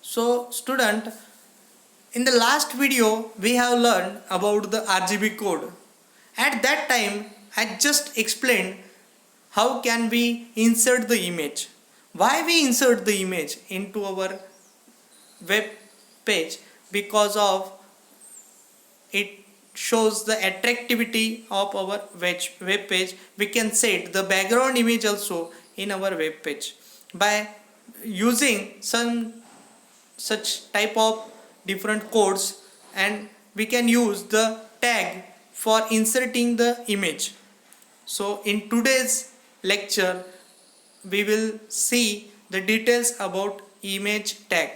So student, in the last video we have learned about the RGB code. At that time I just explained how can we insert the image. Why we insert the image into our web page? Because of it shows the attractivity of our web page. We can set the background image also in our web page by using some such type of different codes, and we can use the tag for inserting the image. So in today's lecture we will see the details about image tag.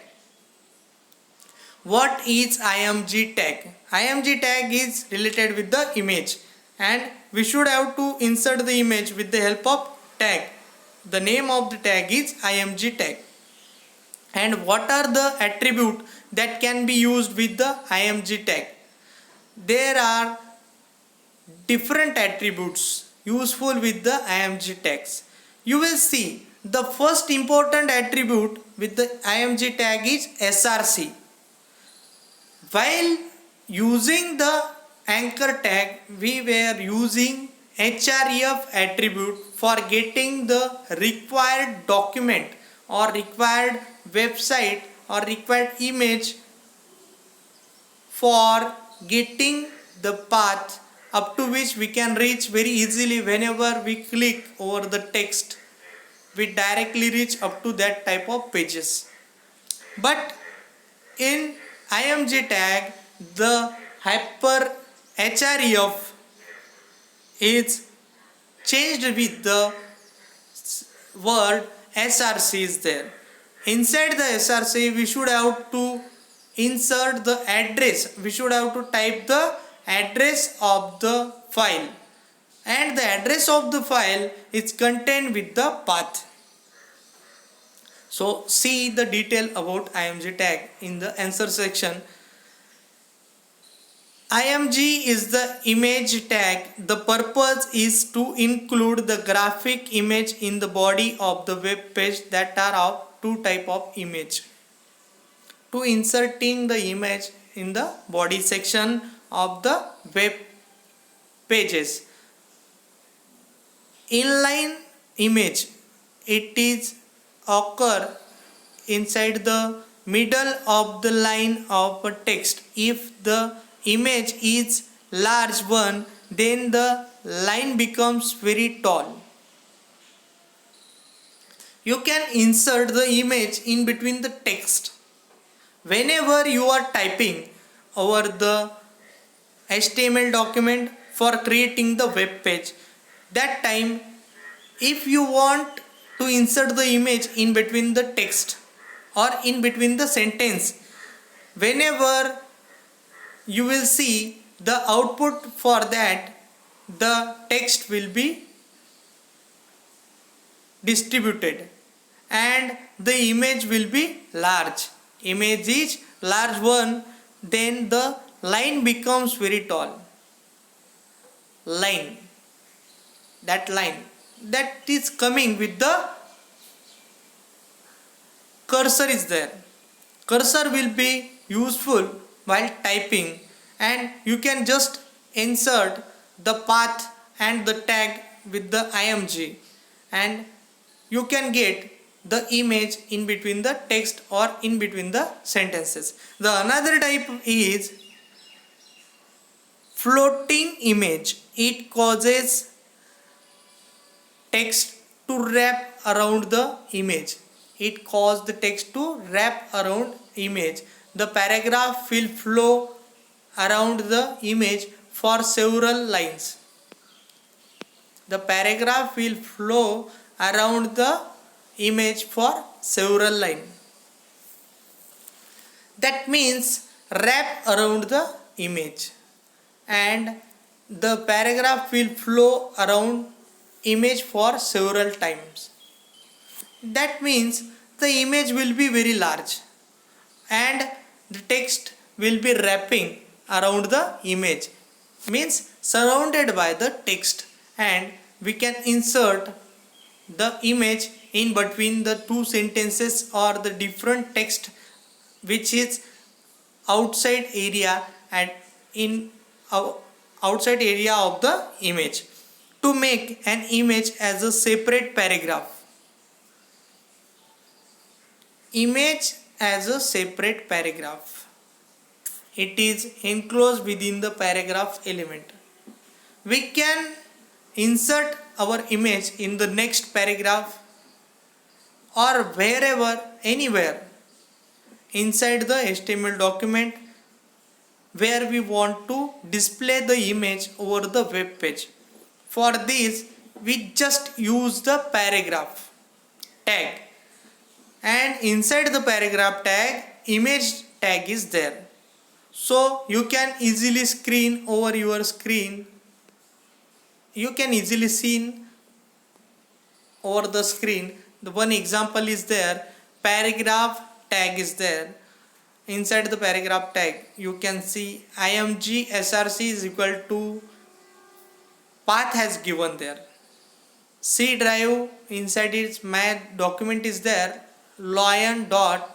What is img tag? Img tag is related with the image, and we should have to insert the image with the help of tag. The name of the tag is img tag. And what are the attributes that can be used with the img tag? There are different attributes useful with the img tags. You will see the first important attribute with the img tag is src. While using the anchor tag, we were using href attribute for getting the required document or required website or required image, for getting the path up to which we can reach very easily. Whenever we click over the text, we directly reach up to that type of pages. But in img tag, the hyper href is changed with the word src is there. Inside the src we should have to insert the address. We should have to type the address of the file, and the address of the file is contained with the path. So see the detail about img tag in the answer section. img is the image tag. The purpose is to include the graphic image in the body of the web page that are of two type of image. To inserting the image in the body section of the web pages. Inline image, it is occur inside the middle of the line of a text. If the image is large one, then the line becomes very tall. You can insert the image in between the text. Whenever you are typing over the HTML document for creating the web page, that time if you want to insert the image in between the text or in between the sentence, whenever you will see the output for that, the text will be distributed and the image will be large. Image is large one, then the line becomes very tall. Line, that line that is coming with the cursor is there. Cursor will be useful while typing, and you can just insert the path and the tag with the img, and you can get the image in between the text or in between the sentences. The another type is floating image. It causes text to wrap around the image. It causes the text to wrap around image. The paragraph will flow around the image for several lines. The paragraph will flow around the image for several lines. That means wrap around the image, and the paragraph will flow around image for several times. That means the image will be very large and the text will be wrapping around the image, means surrounded by the text, and we can insert the image in between the two sentences or the different text which is outside area at in outside area of the image, to make an image as a separate paragraph. Image as a separate paragraph. It is enclosed within the paragraph element. We can insert our image in the next paragraph or wherever, anywhere inside the HTML document where we want to display the image over the web page. For this, we just use the paragraph tag, and inside the paragraph tag, image tag is there. So you can easily screen over your screen. You can easily see over the screen. The one example is there. Paragraph tag is there. Inside the paragraph tag, you can see img src is equal to path has given there. C drive, inside its my document is there, lion.jpg.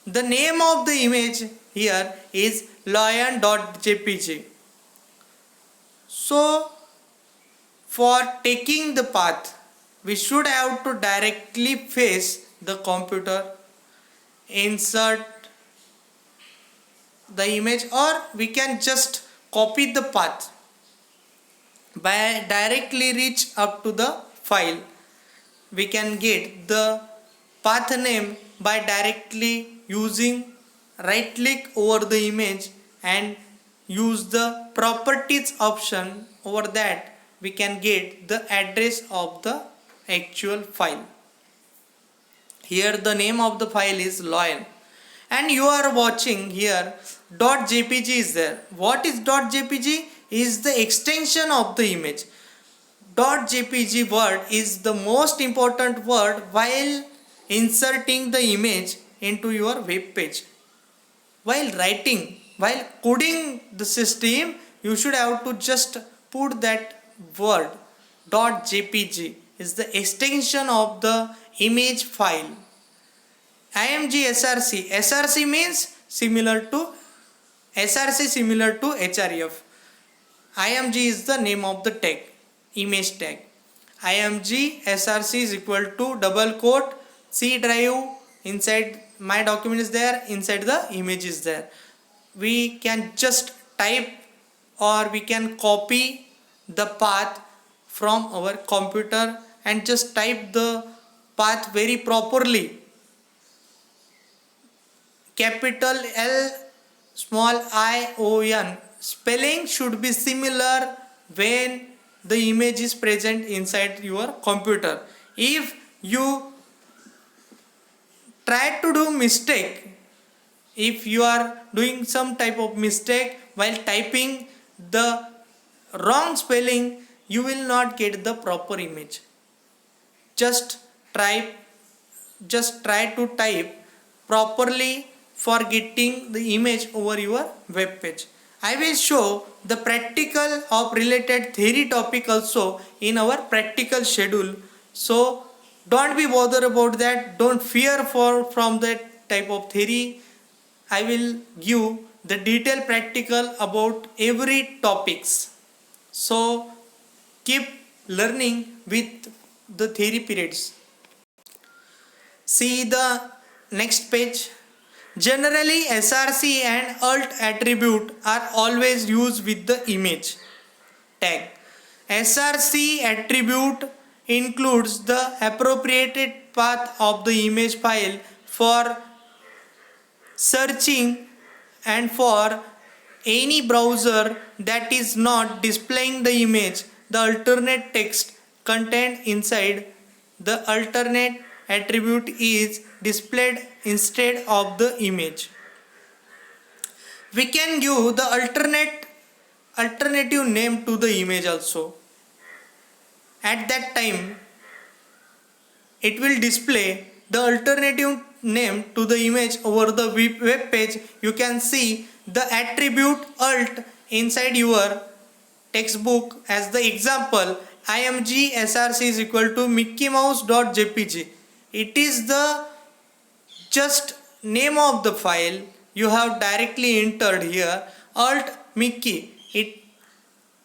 The name of the image here is lion.jpg. So for taking the path, we should have to directly face the computer, insert the image, or we can just copy the path by directly reach up to the file. We can get the path name by directly using right click over the image and use the properties option. Over that we can get the address of the actual file. Here the name of the file is lion, and you are watching here .jpg is there. What is .jpg? Is the extension of the image. .jpg word is the most important word while inserting the image into your web page. While writing, while coding the system, you should have to just put that word. .jpg is the extension of the image file. img src. src means similar to href. img is the name of the tag, image tag. img src is equal to double quote C drive, inside my document is there, inside the image is there. We can just type or we can copy the path from our computer and just type the path very properly. Capital L, small I, O, N. Spelling should be similar when the image is present inside your computer. If you try to do mistake, if you are doing some type of mistake while typing the wrong spelling, you will not get the proper image. Just try to type properly for getting the image over your web page. I will show the practical of related theory topic also in our practical schedule. So don't be bothered about that. Don't fear from that type of theory. I will give the detailed practical about every topics. So keep learning with the theory periods. See the next page. Generally, src and alt attribute are always used with the image tag. Src attribute includes the appropriated path of the image file for searching and for any browser that is not displaying the image. The alternate text contained inside the alternate attribute is displayed instead of the image. We can give the alternative name to the image also. At that time it will display the alternative name to the image over the web page. You can see the attribute alt inside your textbook as the example. img src is equal to mickeymouse.jpg. It is the just name of the file you have directly entered here alt Mickey. It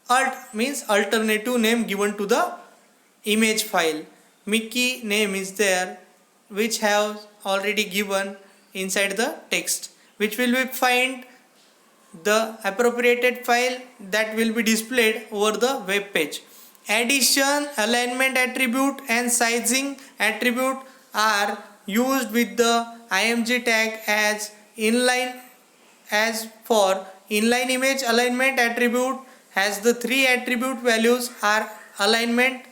alt means alternative name given to the image file. Mickey name is there, which have already given inside the text, which will be find the appropriated file that will be displayed over the web page. Addition, alignment attribute and sizing attribute are used with the img tag as inline. As for inline image alignment attribute has the three attribute values are alignment.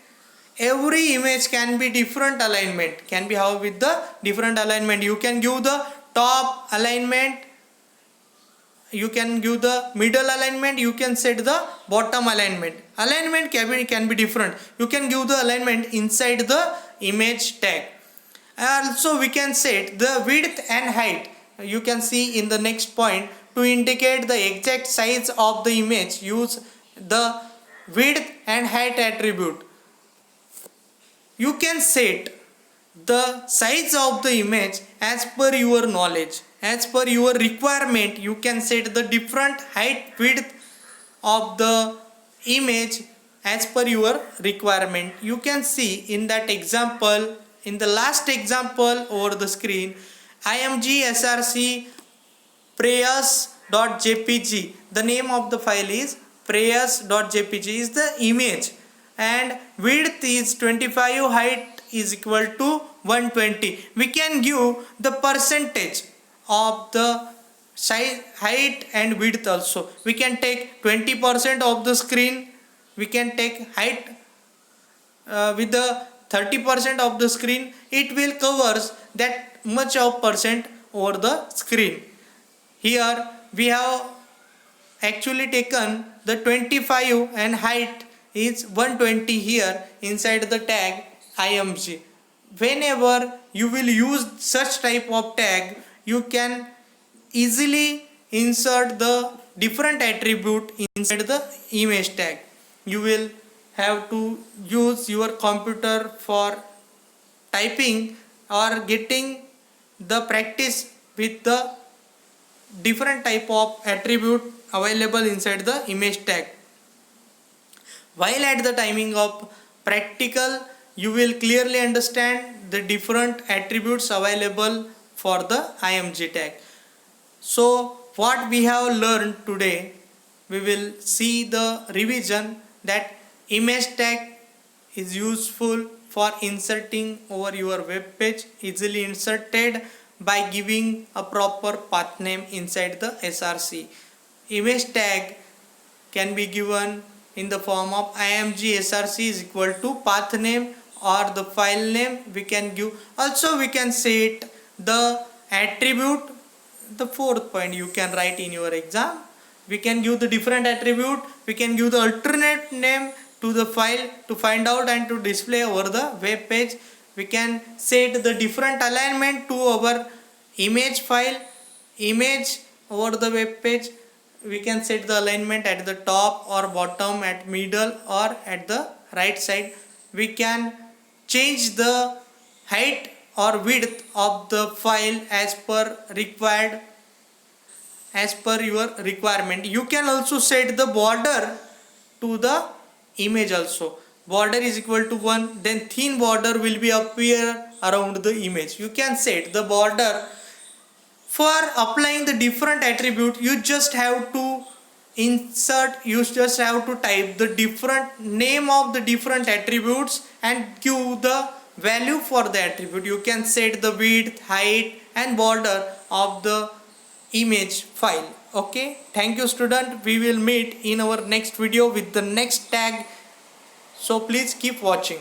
Every image can be different alignment, can be how with the different alignment. You can give the top alignment, you can give the middle alignment, you can set the bottom alignment. Alignment can be different. You can give the alignment inside the image tag. Also we can set the width and height. You can see in the next point, to indicate the exact size of the image, use the width and height attribute. You can set the size of the image as per your knowledge, as per your requirement. You can set the different height width of the image as per your requirement. You can see in that example, in the last example over the screen, img src prayas.jpg. the name of the file is prayas.jpg is the image, and width is 25, height is equal to 120. We can give the percentage of the size, height and width also. We can take 20% of the screen, we can take height with the 30% of the screen. It will covers that much of percent over the screen. Here we have actually taken the 25 and height is 120 here inside the tag img. Whenever you will use such type of tag, you can easily insert the different attribute inside the image tag. You will have to use your computer for typing or getting the practice with the different type of attribute available inside the image tag. While at the timing of practical, you will clearly understand the different attributes available for the img tag. So what we have learned today, we will see the revision that image tag is useful for inserting over your web page, easily inserted by giving a proper path name inside the src. Image tag can be given in the form of img src is equal to path name or the file name we can give. Also we can set the attribute, the fourth point you can write in your exam. We can give the different attribute, we can give the alternate name to the file to find out and to display over the web page. We can set the different alignment to our image file, image over the web page. We can set the alignment at the top or bottom, at middle or at the right side. We can change the height or width of the file as per required, as per your requirement. You can also set the border to the image also. Border is equal to 1, then thin border will be appear around the image. You can set the border. For applying the different attribute, you just have to insert, you just have to type the different name of the different attributes and give the value for the attribute. You can set the width, height and border of the image file. Okay, thank you student. We will meet in our next video with the next tag. So please keep watching.